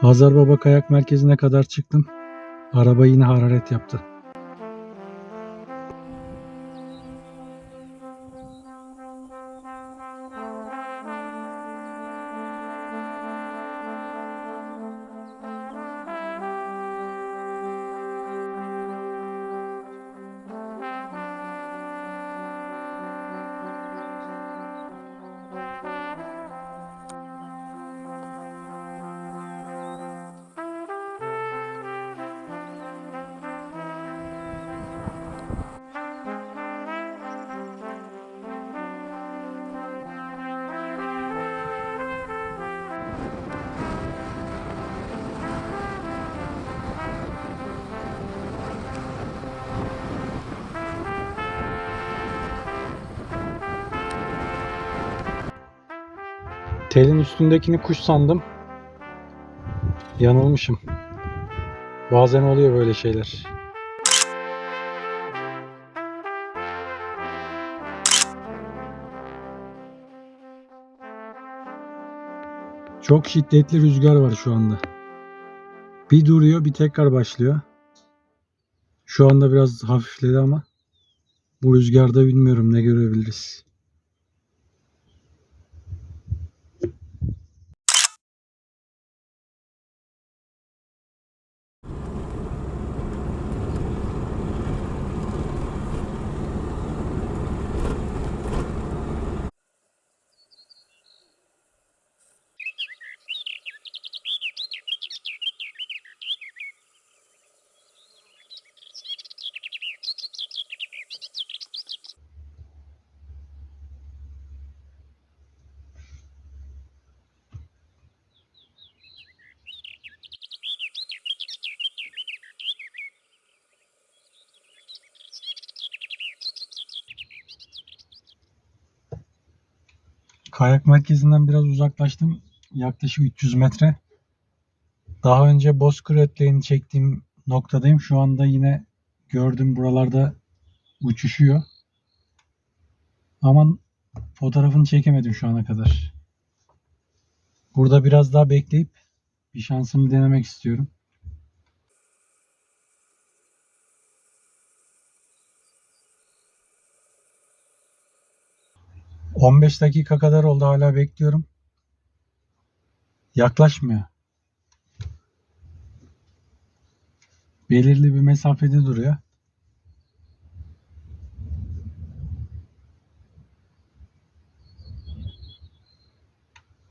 Hazarbaba Kayak Merkezi'ne kadar çıktım. Araba yine hararet yaptı. Telin üstündekini kuş sandım. Yanılmışım. Bazen oluyor böyle şeyler. Çok şiddetli rüzgar var şu anda. Bir duruyor, bir tekrar başlıyor. Şu anda biraz hafifledi ama bu rüzgarda bilmiyorum ne görebiliriz. Kayak merkezinden biraz uzaklaştım. Yaklaşık 300 metre. Daha önce Bozkır Ötleğini çektiğim noktadayım. Şu anda yine gördüm buralarda uçuşuyor. Ama fotoğrafını çekemedim şu ana kadar. Burada biraz daha bekleyip bir şansımı denemek istiyorum. ...15 dakika kadar oldu, hala bekliyorum. Yaklaşmıyor. Belirli bir mesafede duruyor.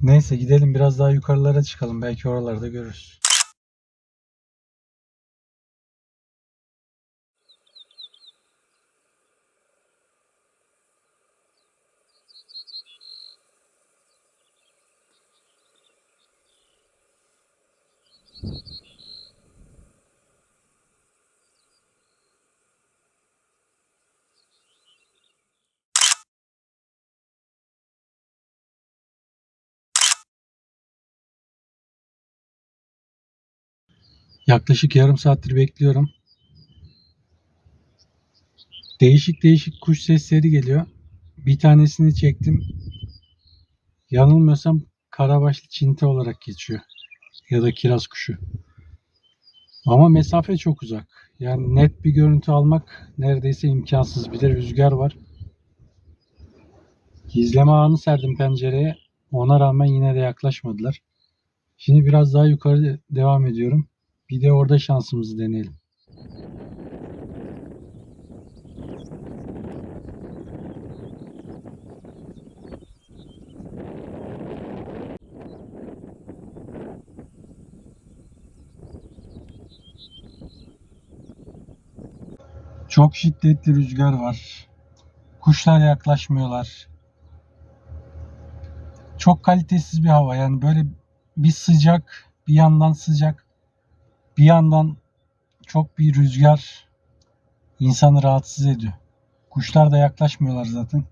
Neyse gidelim biraz daha yukarılara çıkalım. Belki oralarda görürüz. Yaklaşık yarım saattir bekliyorum. Değişik değişik kuş sesleri geliyor. Bir tanesini çektim. Yanılmıyorsam karabaşlı çinte olarak geçiyor. Ya da kiraz kuşu. Ama mesafe çok uzak. Yani net bir görüntü almak neredeyse imkansız. Bir de rüzgar var. Gizleme ağını serdim pencereye. Ona rağmen yine de yaklaşmadılar. Şimdi biraz daha yukarı devam ediyorum. Bir de orada şansımızı deneyelim. Çok şiddetli rüzgar var. Kuşlar yaklaşmıyorlar. Çok kalitesiz bir hava. Yani böyle bir sıcak, bir yandan sıcak, bir yandan çok bir rüzgar insanı rahatsız ediyor. Kuşlar da yaklaşmıyorlar zaten.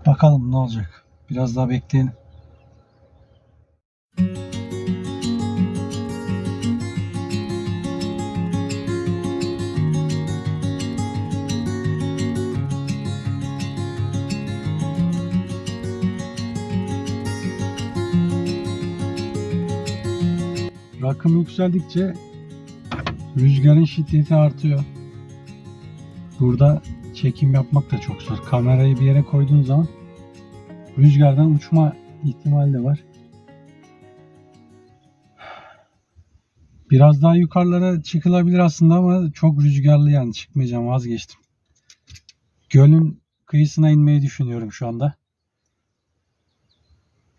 Bakalım ne olacak. Biraz daha bekleyelim. Rakım yükseldikçe rüzgarın şiddeti artıyor. Burada çekim yapmak da çok zor. Kamerayı bir yere koyduğun zaman rüzgardan uçma ihtimali de var. Biraz daha yukarılara çıkılabilir aslında ama çok rüzgarlı, yani çıkmayacağım, vazgeçtim. Gölün kıyısına inmeyi düşünüyorum şu anda.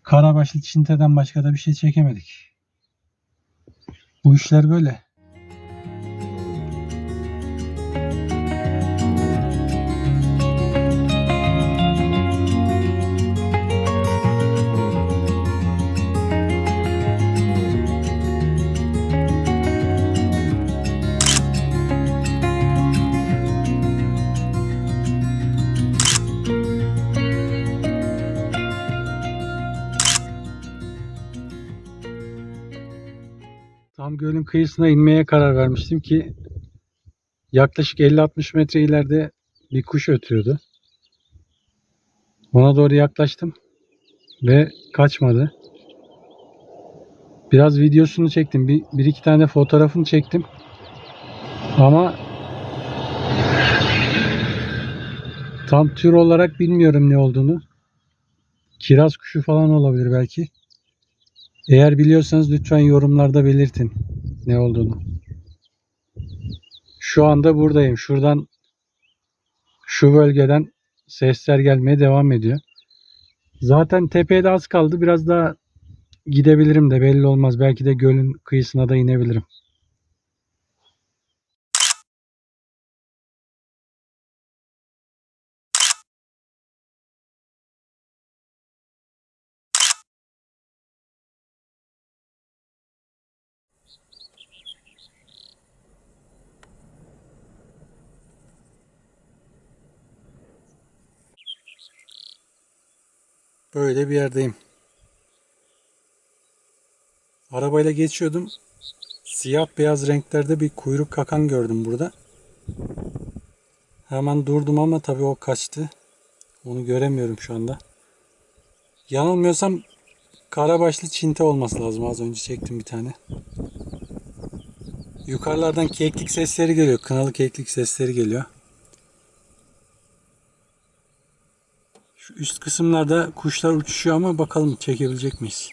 Karabaşlı çinteden başka da bir şey çekemedik. Bu işler böyle. Tam gölün kıyısına inmeye karar vermiştim ki yaklaşık 50-60 metre ileride bir kuş ötüyordu. Ona doğru yaklaştım ve kaçmadı. Biraz videosunu çektim. Bir iki tane fotoğrafını çektim. Ama tam tür olarak bilmiyorum ne olduğunu. Kiraz kuşu falan olabilir belki. Eğer biliyorsanız lütfen yorumlarda belirtin ne olduğunu. Şu anda buradayım. Şuradan, şu bölgeden sesler gelmeye devam ediyor. Zaten tepeye de az kaldı. Biraz daha gidebilirim de belli olmaz. Belki de gölün kıyısına da inebilirim. Böyle bir yerdeyim. Arabayla geçiyordum. Siyah beyaz renklerde bir kuyruk kakan gördüm burada. Hemen durdum ama tabii o kaçtı. Onu göremiyorum şu anda. Yanılmıyorsam karabaşlı çinte olması lazım. Az önce çektim bir tane. Yukarılardan keklik sesleri geliyor. Kınalı keklik sesleri geliyor. Şu üst kısımlarda kuşlar uçuşuyor ama bakalım çekebilecek miyiz?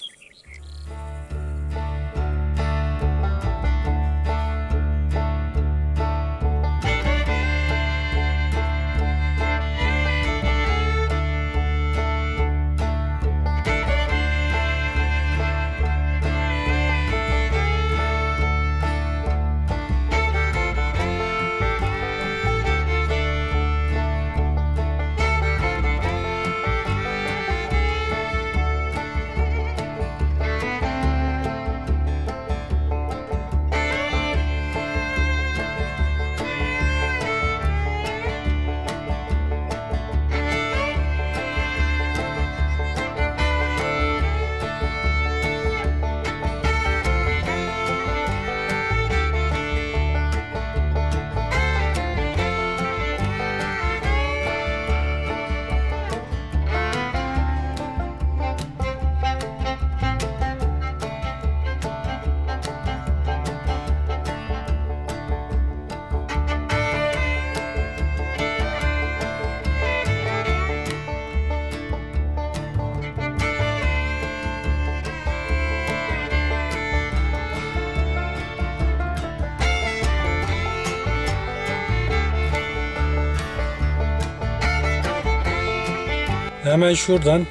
Hemen şuradan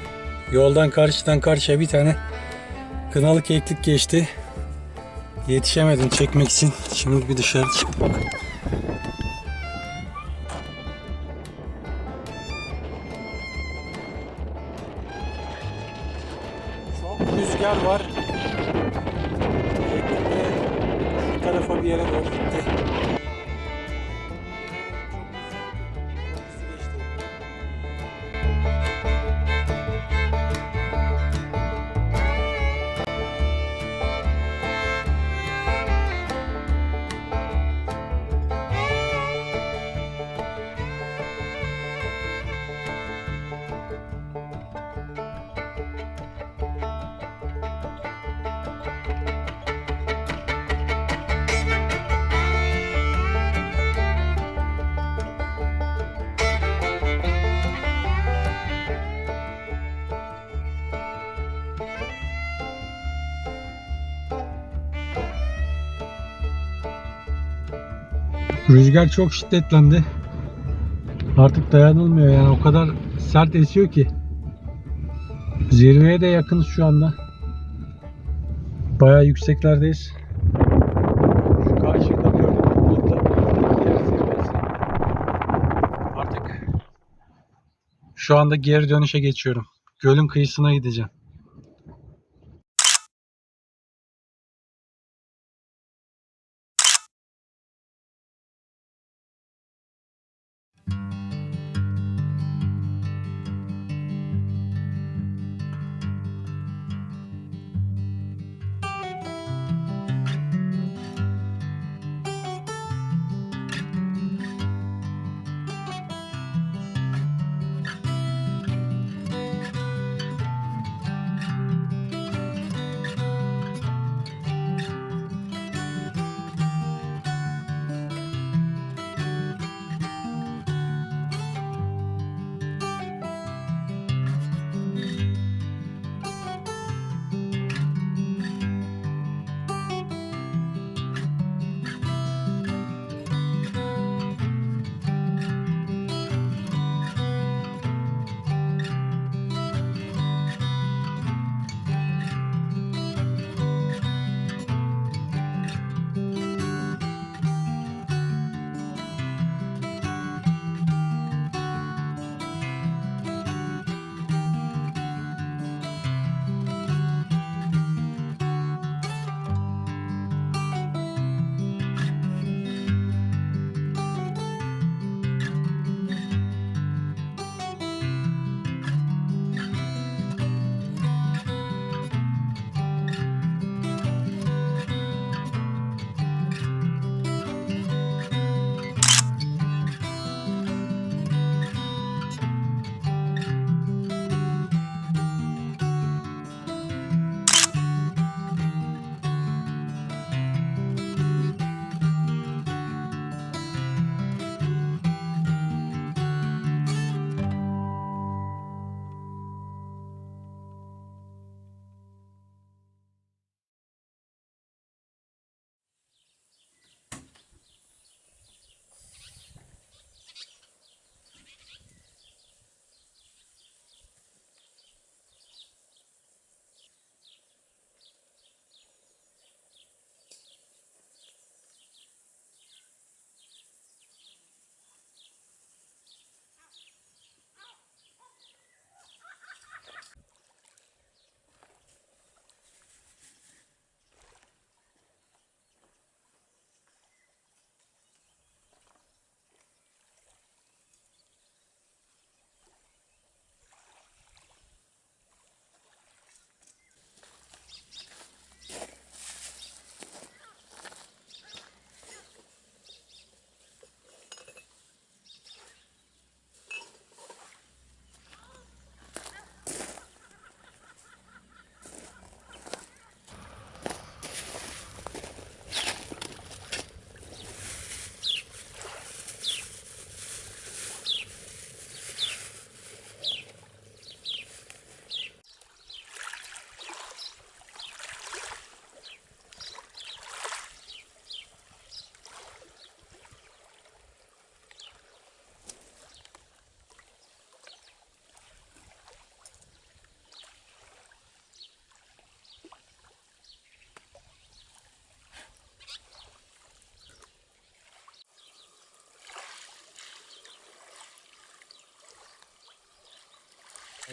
yoldan karşıdan karşıya bir tane kınalı keklik geçti. Yetişemedim çekmek için. Şimdi bir dışarı çıkmak. Çok rüzgar var. Keklik de şu tarafa bir yere doğru gitti. Rüzgar çok şiddetlendi. Artık dayanılmıyor yani, o kadar sert esiyor ki. Zirveye de yakınız şu anda. Bayağı yükseklerdeyiz. Şu karşıda gördüğünüz bulutlar yer zirvesi. Artık şu anda geri dönüşe geçiyorum. Gölün kıyısına gideceğim.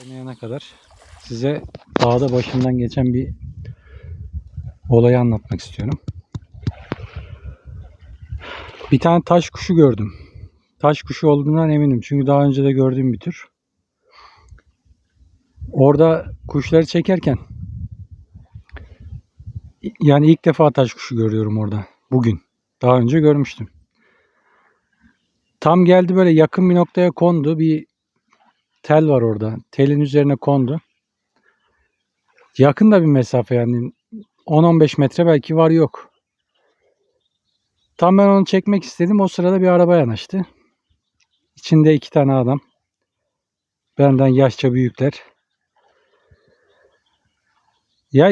oynayana kadar size dağda başımdan geçen bir olayı anlatmak istiyorum. Bir tane taş kuşu gördüm. Taş kuşu olduğundan eminim çünkü daha önce de gördüğüm bir tür. Orada kuşları çekerken yani ilk defa taş kuşu görüyorum orada bugün. Daha önce görmüştüm. Tam geldi böyle yakın bir noktaya kondu. Bir tel var orada. Telin üzerine kondu. Yakın da bir mesafe yani 10-15 metre belki var yok. Tam ben onu çekmek istedim. O sırada bir araba yanaştı. İçinde 2 tane adam. Benden yaşça büyükler. Ya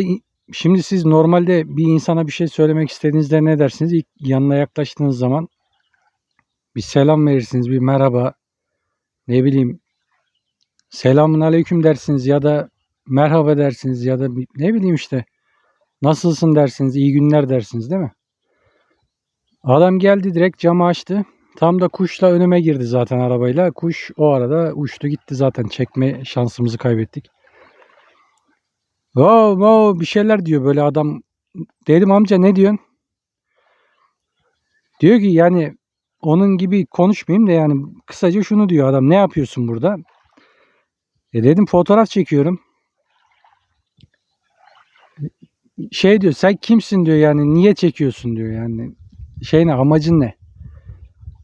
şimdi siz normalde bir insana bir şey söylemek istediğinizde ne dersiniz? İlk yanına yaklaştığınız zaman bir selam verirsiniz, bir merhaba, ne bileyim selamun aleyküm dersiniz ya da merhaba dersiniz ya da ne bileyim işte nasılsın dersiniz, iyi günler dersiniz değil mi? Adam geldi direkt camı açtı. Tam da kuşla önüme girdi zaten arabayla. Kuş o arada uçtu gitti zaten. Çekme şansımızı kaybettik. Wow, wow bir şeyler diyor böyle adam. Dedim amca ne diyorsun? Diyor ki yani onun gibi konuşmayayım da yani kısaca şunu diyor adam. Ne yapıyorsun burada? Dedim fotoğraf çekiyorum. Şey diyor sen kimsin diyor yani niye çekiyorsun diyor yani. Şey ne amacın ne?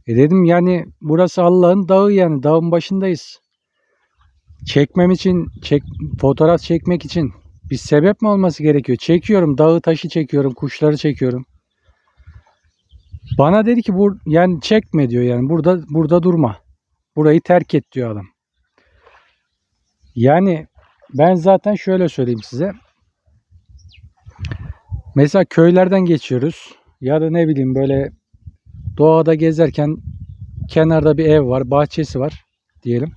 Dedim yani burası Allah'ın dağı yani dağın başındayız. Çekmem için, fotoğraf çekmek için bir sebep mi olması gerekiyor? Çekiyorum, dağı taşı çekiyorum, kuşları çekiyorum. Bana dedi ki yani çekme diyor yani burada durma. Burayı terk et diyor adam. Yani ben zaten şöyle söyleyeyim size. Mesela köylerden geçiyoruz ya da ne bileyim böyle doğada gezerken kenarda bir ev var, bahçesi var diyelim.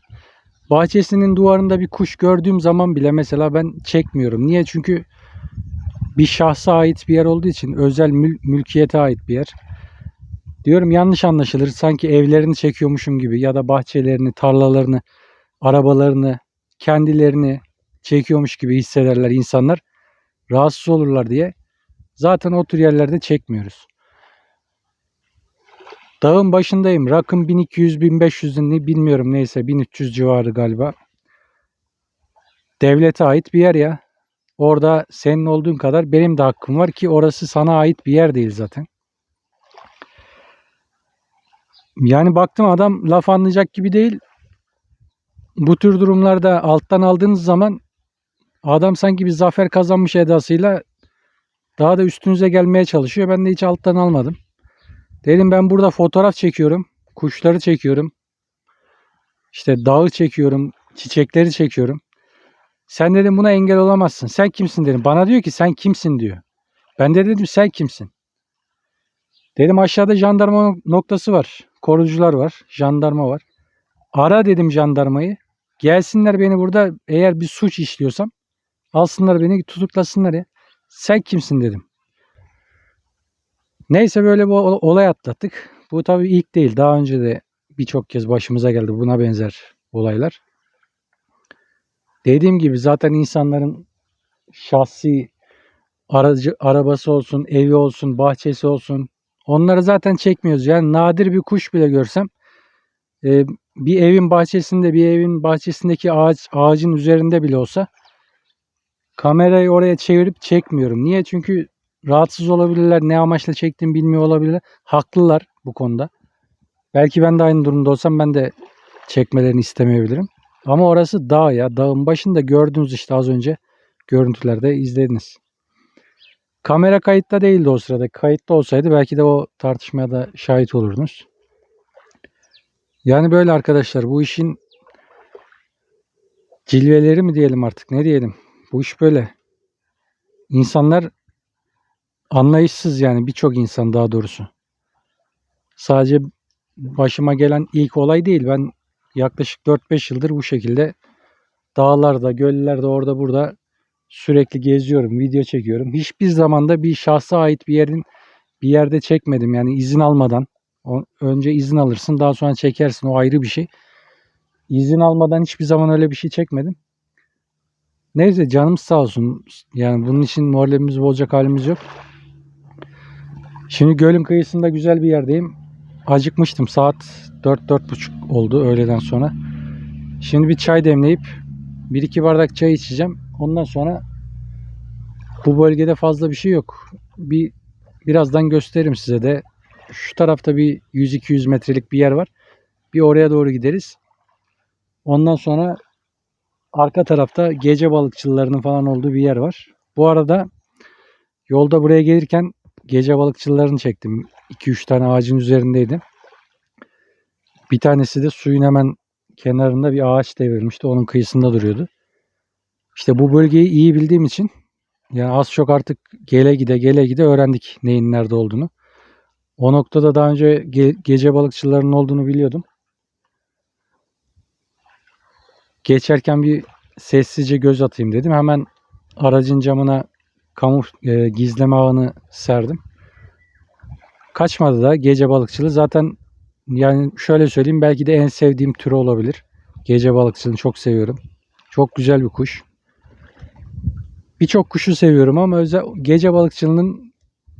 Bahçesinin duvarında bir kuş gördüğüm zaman bile mesela ben çekmiyorum. Niye? Çünkü bir şahsa ait bir yer olduğu için özel mülkiyete ait bir yer. Diyorum yanlış anlaşılır. Sanki evlerini çekiyormuşum gibi ya da bahçelerini, tarlalarını, arabalarını, kendilerini çekiyormuş gibi hissederler insanlar. Rahatsız olurlar diye. Zaten o tür yerlerde çekmiyoruz. Dağın başındayım. Rakım 1200-1500'ün bilmiyorum neyse 1300 civarı galiba. Devlete ait bir yer ya. Orada senin olduğun kadar benim de hakkım var ki orası sana ait bir yer değil zaten. Yani baktım adam laf anlayacak gibi değil. Bu tür durumlarda alttan aldığınız zaman adam sanki bir zafer kazanmış edasıyla daha da üstünüze gelmeye çalışıyor. Ben de hiç alttan almadım. Dedim ben burada fotoğraf çekiyorum. Kuşları çekiyorum. İşte dağı çekiyorum. Çiçekleri çekiyorum. Sen dedim buna engel olamazsın. Sen kimsin dedim. Bana diyor ki sen kimsin diyor. Ben de dedim sen kimsin? Dedim aşağıda jandarma noktası var. Korucular var. Jandarma var. Ara dedim jandarmayı. Gelsinler beni burada eğer bir suç işliyorsam alsınlar beni tutuklasınlar ya. Sen kimsin dedim. Neyse böyle bir olay atlattık. Bu tabii ilk değil. Daha önce de birçok kez başımıza geldi buna benzer olaylar. Dediğim gibi zaten insanların şahsi arabası olsun, evi olsun, bahçesi olsun. Onları zaten çekmiyoruz. Yani nadir bir kuş bile görsem bir evin bahçesinde, bir evin bahçesindeki ağacın üzerinde bile olsa kamerayı oraya çevirip çekmiyorum. Niye? Çünkü rahatsız olabilirler. Ne amaçla çektiğimi bilmiyor olabilirler. Haklılar bu konuda. Belki ben de aynı durumda olsam ben de çekmelerini istemeyebilirim. Ama orası dağ ya. Dağın başında gördünüz işte az önce görüntülerde izlediniz. Kamera kayıtta değildi o sırada. Kayıtta olsaydı belki de o tartışmaya da şahit olurdunuz. Yani böyle arkadaşlar bu işin cilveleri mi diyelim artık ne diyelim. Bu iş böyle. İnsanlar anlayışsız yani birçok insan daha doğrusu. Sadece başıma gelen ilk olay değil. Ben yaklaşık 4-5 yıldır bu şekilde dağlarda, göllerde, orada burada sürekli geziyorum, video çekiyorum. Hiçbir zamanda bir şahsa ait bir yerde çekmedim. Yani izin almadan. Önce izin alırsın, daha sonra çekersin. O ayrı bir şey. İzin almadan hiçbir zaman öyle bir şey çekmedim. Neyse canımız sağ olsun. Yani bunun için moralimizi bozacak halimiz yok. Şimdi gölün kıyısında güzel bir yerdeyim. Acıkmıştım. Saat 4-4.30 oldu öğleden sonra. Şimdi bir çay demleyip 1-2 bardak çay içeceğim. Ondan sonra bu bölgede fazla bir şey yok. Birazdan gösteririm size de. Şu tarafta bir 100-200 metrelik bir yer var. Bir oraya doğru gideriz. Ondan sonra arka tarafta gece balıkçılarının falan olduğu bir yer var. Bu arada yolda buraya gelirken gece balıkçılarını çektim. 2-3 tane ağacın üzerindeydim. Bir tanesi de suyun hemen kenarında bir ağaç devrilmişti. Onun kıyısında duruyordu. İşte bu bölgeyi iyi bildiğim için yani az çok artık gele gide öğrendik neyin nerede olduğunu. O noktada daha önce gece balıkçılarının olduğunu biliyordum. Geçerken bir sessizce göz atayım dedim. Hemen aracın camına gizleme ağını serdim. Kaçmadı da gece balıkçılığı. Zaten yani şöyle söyleyeyim, belki de en sevdiğim türü olabilir. Gece balıkçılığını çok seviyorum. Çok güzel bir kuş. Birçok kuşu seviyorum ama gece balıkçılığının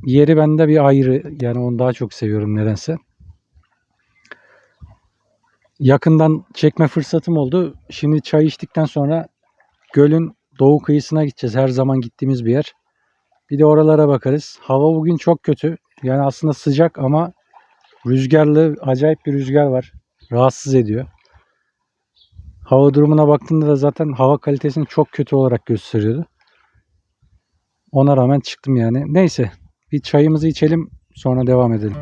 yeri bende bir ayrı. Yani onu daha çok seviyorum nedense. Yakından çekme fırsatım oldu. Şimdi çay içtikten sonra gölün doğu kıyısına gideceğiz. Her zaman gittiğimiz bir yer. Bir de oralara bakarız. Hava bugün çok kötü. Yani aslında sıcak ama rüzgarlı, acayip bir rüzgar var. Rahatsız ediyor. Hava durumuna baktığımda da zaten hava kalitesini çok kötü olarak gösteriyordu. Ona rağmen çıktım yani. Neyse, bir çayımızı içelim, sonra devam edelim.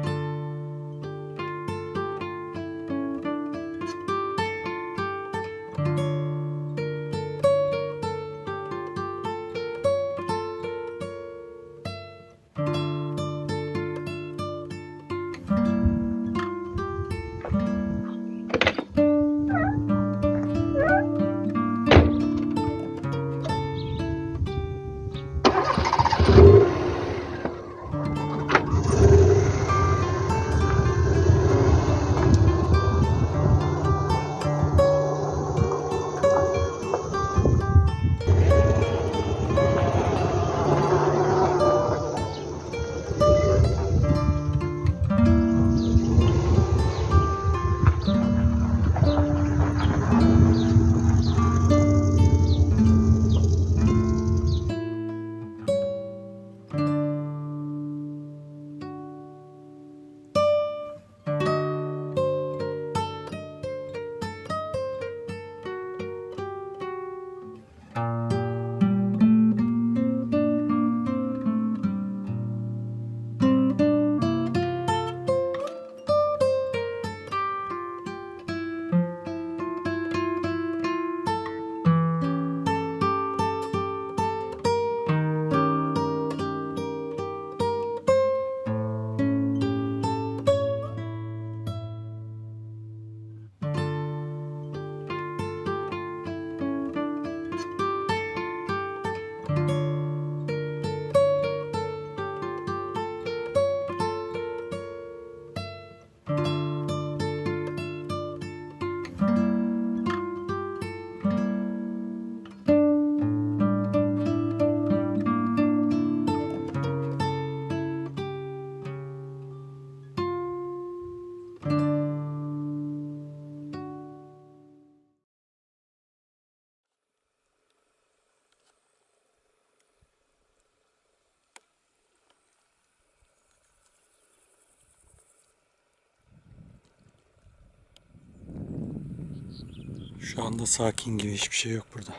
Şu anda sakin gibi, hiçbir şey yok burada.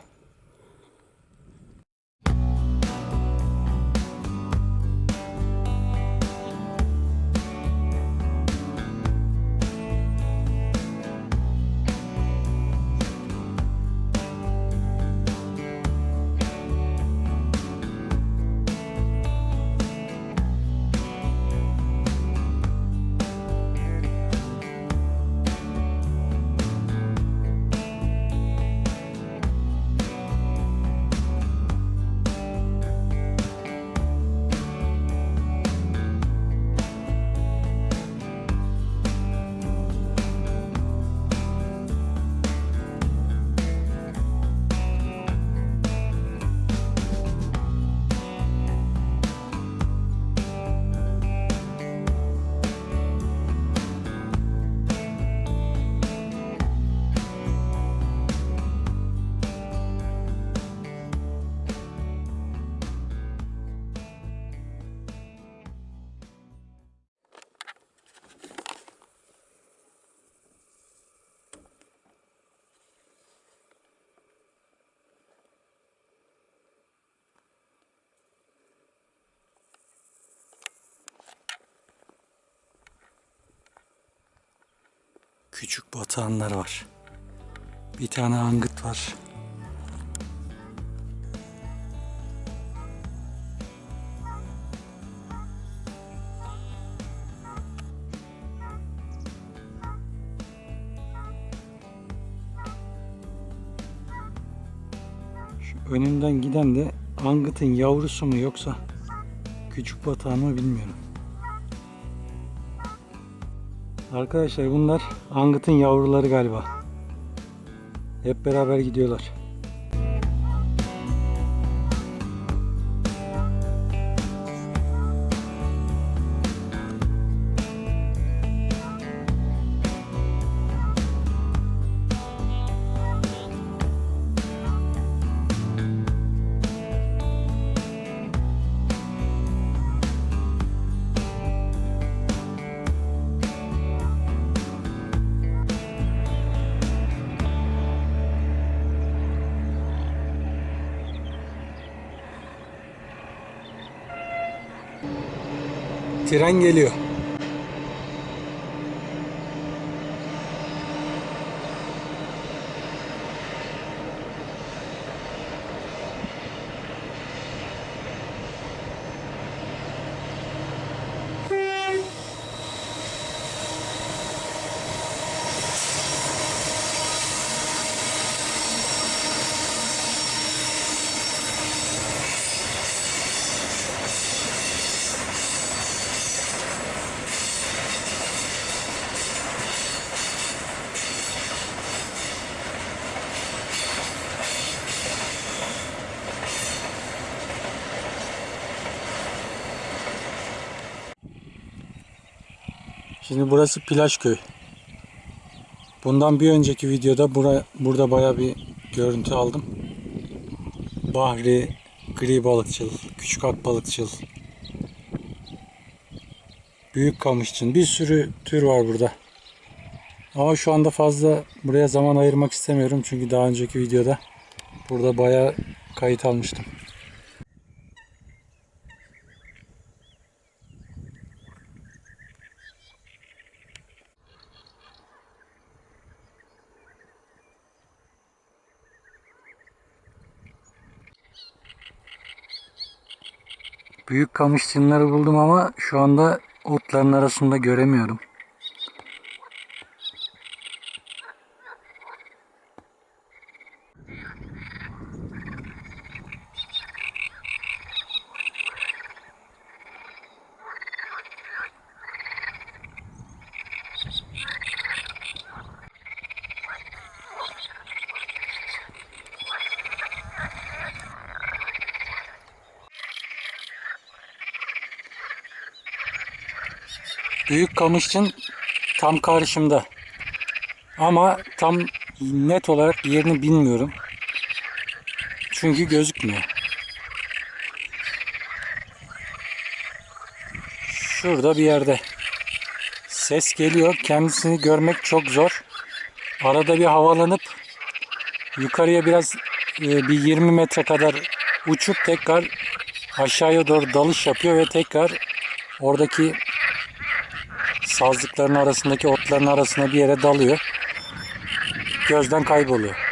küçük batağanlar var. Bir tane angıt var. Şu önünden giden de angıtın yavrusu mu yoksa küçük batağan mı bilmiyorum. Arkadaşlar bunlar angıtın yavruları galiba. Hep beraber gidiyorlar. Tren geliyor. Şimdi burası Plaşköy. Bundan bir önceki videoda burada bayağı bir görüntü aldım. Bahri, gri balıkçıl, küçük ak balıkçıl, büyük kamışçın, bir sürü tür var burada. Ama şu anda fazla buraya zaman ayırmak istemiyorum çünkü daha önceki videoda burada bayağı kayıt almıştım. Büyük kamışçınları buldum ama şu anda otların arasında göremiyorum. Büyük kamışçın tam karşımda. Ama tam net olarak yerini bilmiyorum. Çünkü gözükmüyor. Şurada bir yerde. Ses geliyor. Kendisini görmek çok zor. Arada bir havalanıp yukarıya biraz bir 20 metre kadar uçup tekrar aşağıya doğru dalış yapıyor ve tekrar oradaki sazlıkların arasındaki otların arasına bir yere dalıyor. Gözden kayboluyor.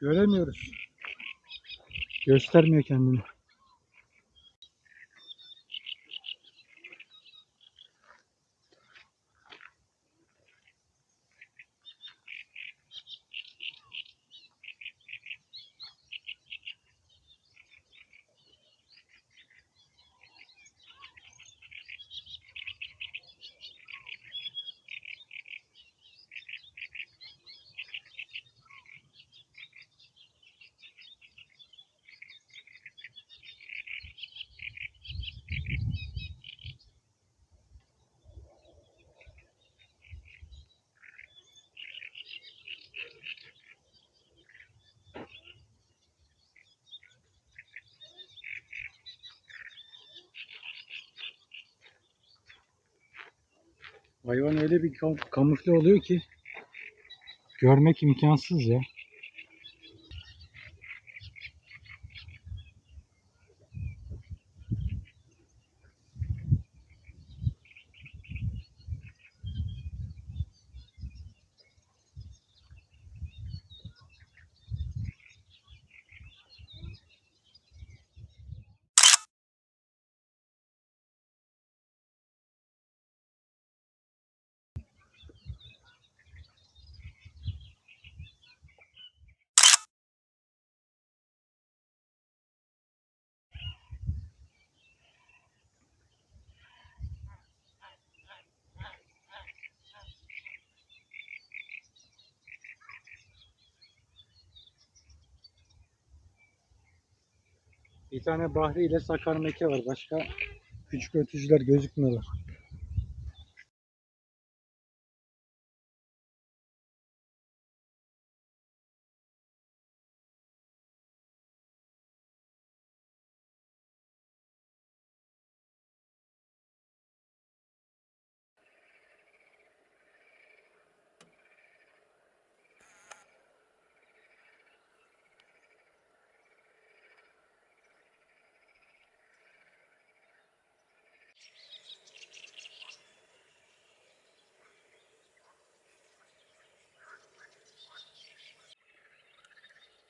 Göremiyoruz. Göstermiyor kendini. Hayvan öyle bir kamufle oluyor ki görmek imkansız ya. Bir tane Bahri ile Sakar Meke var. Başka küçük ötücüler gözükmüyorlar.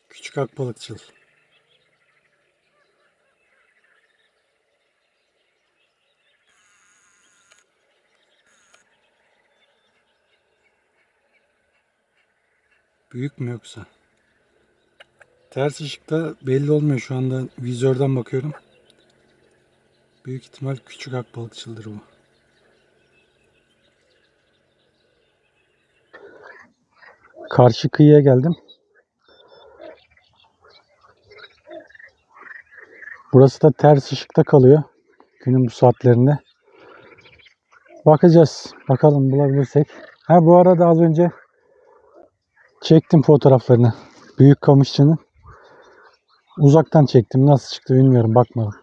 Küçük akbalıkçıl. Büyük mü yoksa? Ters ışıkta belli olmuyor, şu anda vizörden bakıyorum. Büyük ihtimal küçük akbalıkçıldır bu. Karşı kıyıya geldim. Burası da ters ışıkta kalıyor günün bu saatlerinde. Bakacağız. Bakalım bulabilirsek. Ha, bu arada az önce çektim fotoğraflarını. Büyük kamışçının. Uzaktan çektim. Nasıl çıktı bilmiyorum. Bakmadım.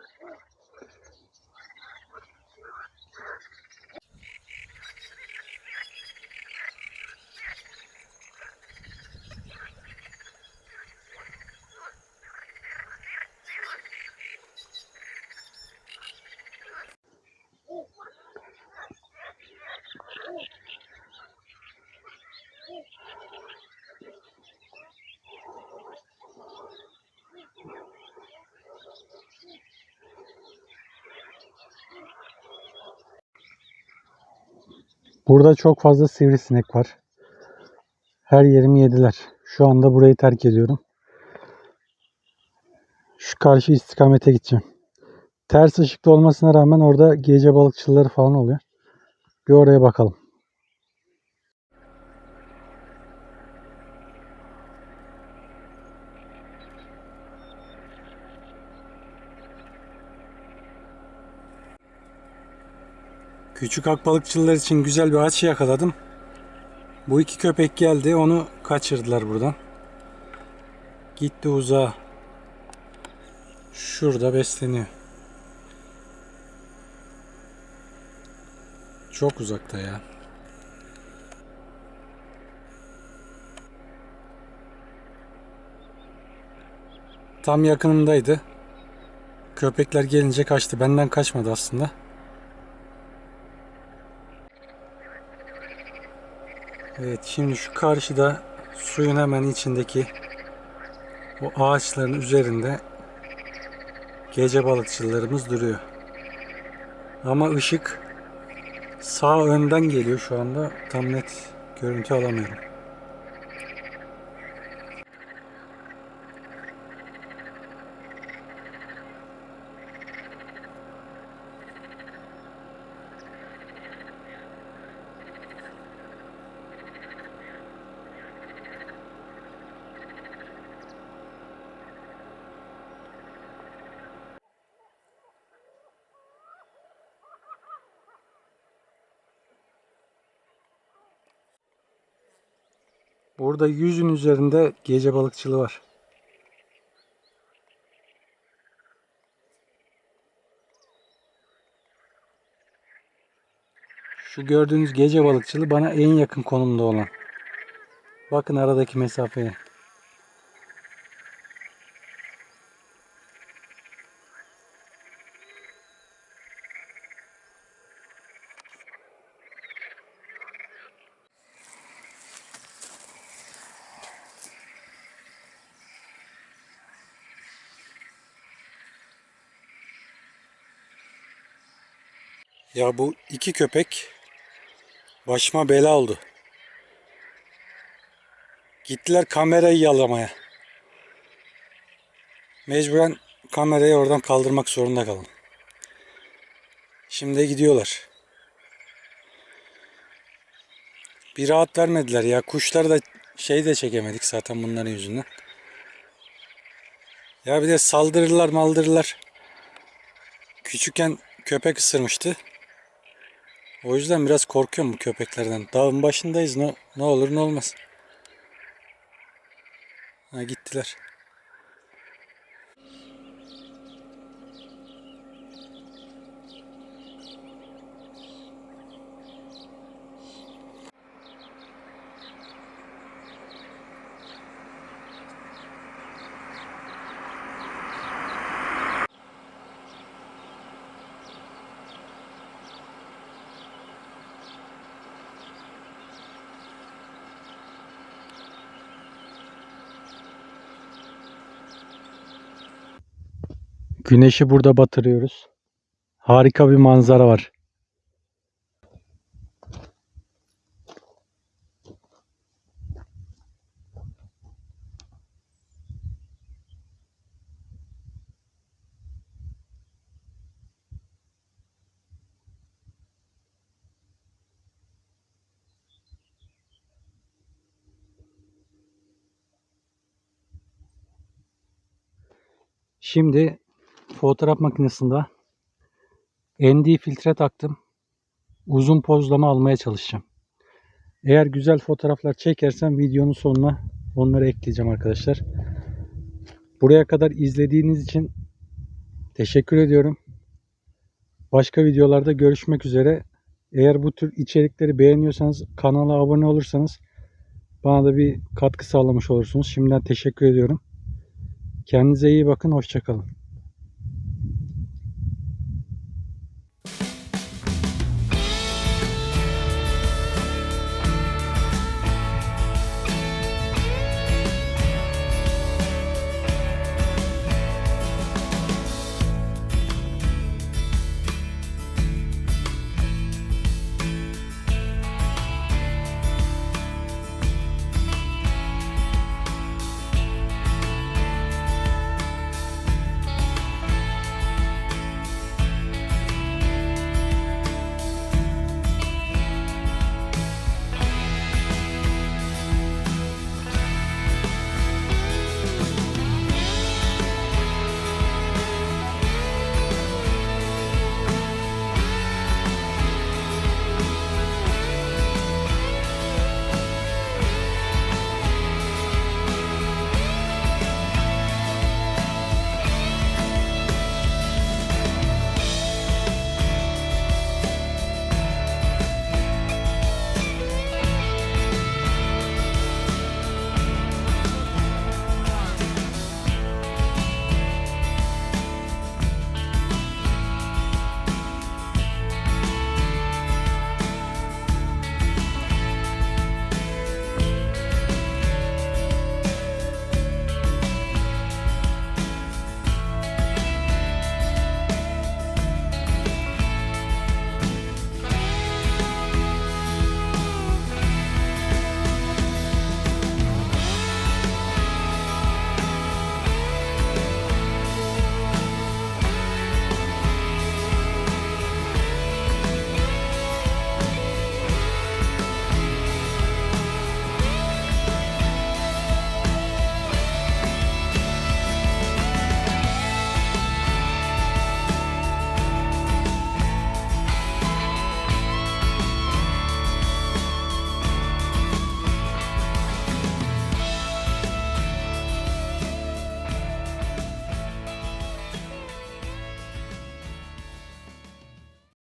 Burada çok fazla sivrisinek var. Her yerimi yediler. Şu anda burayı terk ediyorum. Şu karşı istikamete gideceğim. Ters ışıkta olmasına rağmen orada gece balıkçıları falan oluyor. Bir oraya bakalım. Küçük akbalıkçılar için güzel bir açı yakaladım. Bu iki köpek geldi, onu kaçırdılar buradan. Gitti uzağa. Şurada besleniyor. Çok uzakta ya. Tam yakınımdaydı. Köpekler gelince kaçtı. Benden kaçmadı aslında. Evet, şimdi şu karşıda suyun hemen içindeki O ağaçların üzerinde gece balıkçılarımız duruyor. Ama ışık sağ önden geliyor şu anda. Tam net görüntü alamıyorum. Burada 100'ün üzerinde gece balıkçılığı var. Şu gördüğünüz gece balıkçılığı bana en yakın konumda olan. Bakın aradaki mesafeye. Ya bu iki köpek başıma bela oldu. Gittiler kamerayı yalamaya. Mecburen kamerayı oradan kaldırmak zorunda kaldım. Şimdi gidiyorlar. Bir rahat vermediler ya. Kuşları da de çekemedik zaten bunların yüzünden. Ya bir de saldırırlar maldırırlar. Küçükken köpek ısırmıştı. O yüzden biraz korkuyorum bu köpeklerden. Dağın başındayız. Ne olur ne olmaz. Ha, gittiler. Güneşi burada batırıyoruz. Harika bir manzara var. Şimdi fotoğraf makinesinde ND filtre taktım. Uzun pozlama almaya çalışacağım. Eğer güzel fotoğraflar çekersem videonun sonuna onları ekleyeceğim arkadaşlar. Buraya kadar izlediğiniz için teşekkür ediyorum. Başka videolarda görüşmek üzere. Eğer bu tür içerikleri beğeniyorsanız kanala abone olursanız bana da bir katkı sağlamış olursunuz. Şimdiden teşekkür ediyorum. Kendinize iyi bakın. Hoşça kalın.